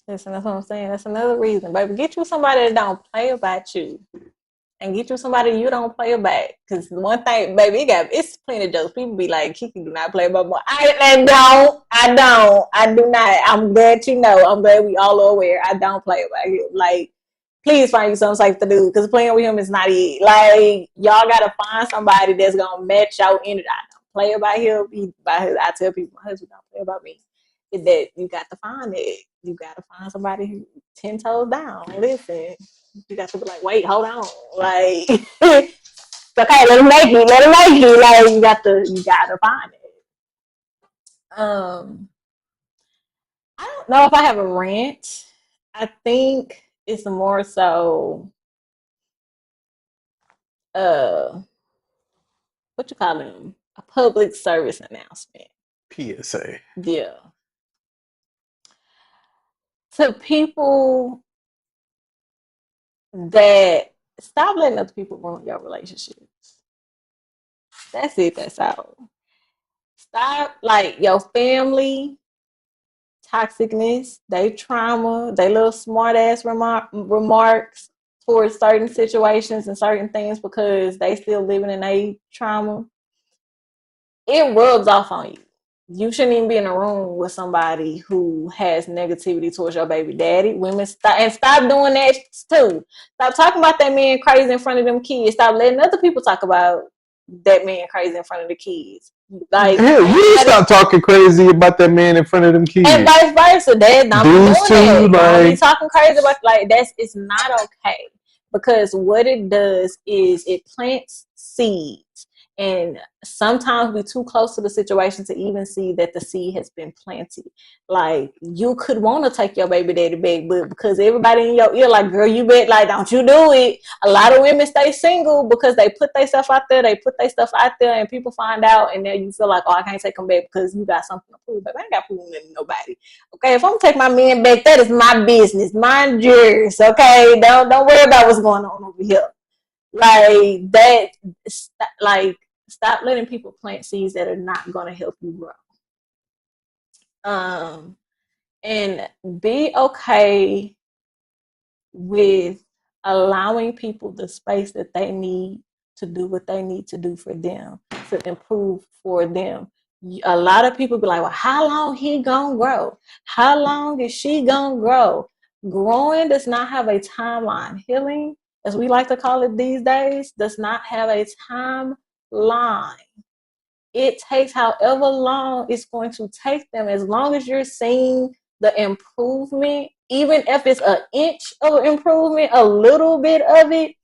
Listen, that's what I'm saying. That's another reason, baby. Get you somebody that don't play about you. And get you somebody you don't play about. Because one thing, baby, it's plenty of jokes. People be like, Kiki do not play about more. I do not. I'm glad you know. I'm glad we all are aware. I don't play about him. Like, please find you something safe to do. Because playing with him is not it. Like, y'all got to find somebody that's going to match your energy. I don't play about him. I tell people, my husband don't play about me. Is that you got to find it. You got to find somebody who 10 toes down. Listen. You got to be like, wait, hold on. Like, okay, let him make you. Like, you got to find it. I don't know if I have a rant. I think it's more so, what you call them? A public service announcement. PSA. Yeah. To people that stop letting other people ruin your relationships. That's it. That's all. Stop, like, your family toxicness, they trauma, they little smart ass remarks towards certain situations and certain things because they still living in a trauma. It rubs off on you. You shouldn't even be in a room with somebody who has negativity towards your baby daddy. Women, stop doing that too. Stop talking about that man crazy in front of them kids. Stop letting other people talk about that man crazy in front of the kids. Like, hell, you stop talking crazy about that man in front of them kids. And vice versa. Dad, don't be doing that. Don't be talking crazy about, like, it's not okay. Because what it does is it plants seeds. And sometimes we're too close to the situation to even see that the seed has been planted. Like, you could want to take your baby daddy back, but because everybody in your ear, like, girl, you bet, like, don't you do it. A lot of women stay single because they put their stuff out there, and people find out, and then you feel like, oh, I can't take them back because you got something to prove. But I ain't got to prove nothing to nobody. Okay, if I'm going to take my man back, that is my business. Mind yours, okay? Don't worry about what's going on over here. Like, that, like, stop letting people plant seeds that are not going to help you grow. And be okay with allowing people the space that they need to do what they need to do for them, to improve for them. A lot of people be like, well, how long he gonna grow? How long is she gonna grow? Growing does not have a timeline. Healing, as we like to call it these days, does not have a timeline. It takes however long it's going to take them. As long as you're seeing the improvement, even if it's an inch of improvement, a little bit of it,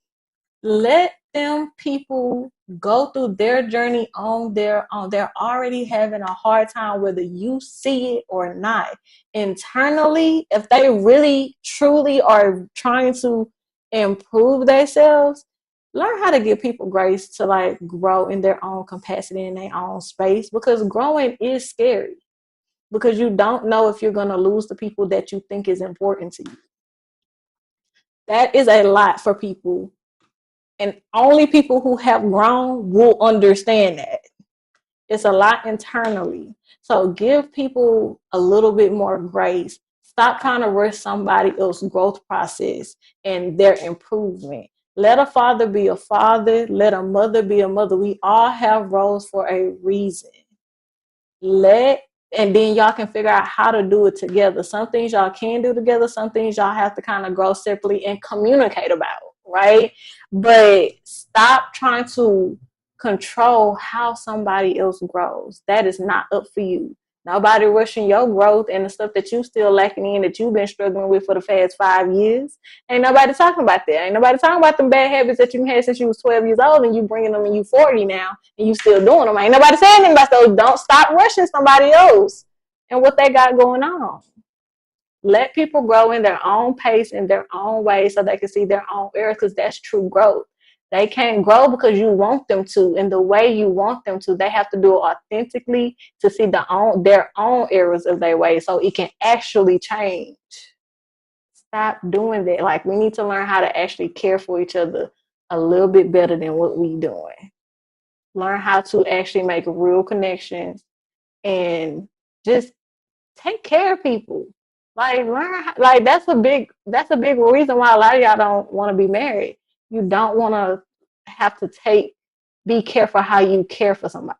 let them people go through their journey on their own. They're already having a hard time whether you see it or not. Internally, if they really, truly are trying to improve themselves, learn how to give people grace to, like, grow in their own capacity, in their own space, because growing is scary. Because you don't know if you're going to lose the people that you think is important to you. That is a lot for people And only people who have grown will understand that. It's a lot internally. So give people a little bit more grace. Stop trying to rush somebody else's growth process and their improvement. Let a father be a father. Let a mother be a mother. We all have roles for a reason. And then y'all can figure out how to do it together. Some things y'all can do together. Some things y'all have to kind of grow separately and communicate about, right? But stop trying to control how somebody else grows. That is not up for you. Nobody rushing your growth and the stuff that you still lacking in, that you've been struggling with for the past 5 years. Ain't nobody talking about that. Ain't nobody talking about them bad habits that you had since you was 12 years old and you bringing them and you 40 now and you still doing them. Ain't nobody saying anything about those. Don't stop rushing somebody else and what they got going on. Let people grow in their own pace, in their own way, so they can see their own errors, because that's true growth. They can't grow because you want them to, and the way you want them to. They have to do it authentically to see their own errors of their way, so it can actually change. Stop doing that. Like, we need to learn how to actually care for each other a little bit better than what we doing. Learn how to actually make real connections and just take care of people. Like, like that's a big reason why a lot of y'all don't want to be married. You don't want to have to be careful how you care for somebody,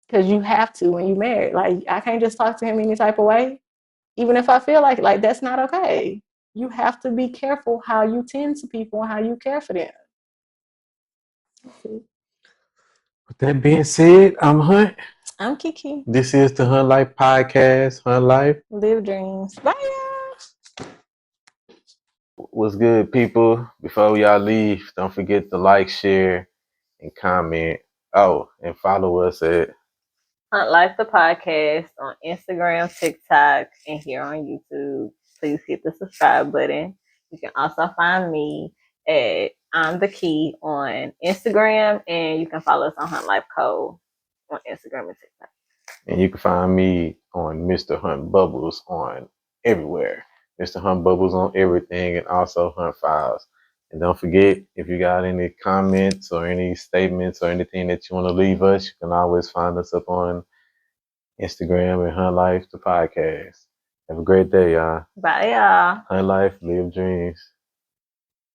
because you have to when you married. Like, I can't just talk to him any type of way, even if I feel like that's not okay. You have to be careful how you tend to people and how you care for them. With that being said, I'm Hunt. I'm Kiki. This is the Hunt Life Podcast. Hunt Life. Live dreams. Bye, y'all. What's good, people? Before y'all leave, don't forget to like, share, and comment. Oh, and follow us at Hunt Life the Podcast on Instagram, TikTok, and here on YouTube. Please hit the subscribe button. You can also find me at I'm the Key on Instagram, and you can follow us on Hunt Life Code on Instagram and TikTok. And you can find me on Mr. Hunt Bubbles on everywhere. Mr. Hunt Bubbles on everything, and also Hunt Files. And don't forget, if you got any comments or any statements or anything that you want to leave us, you can always find us up on Instagram and Hunt Life the Podcast. Have a great day, y'all. Bye, y'all. Hunt Life, live dreams.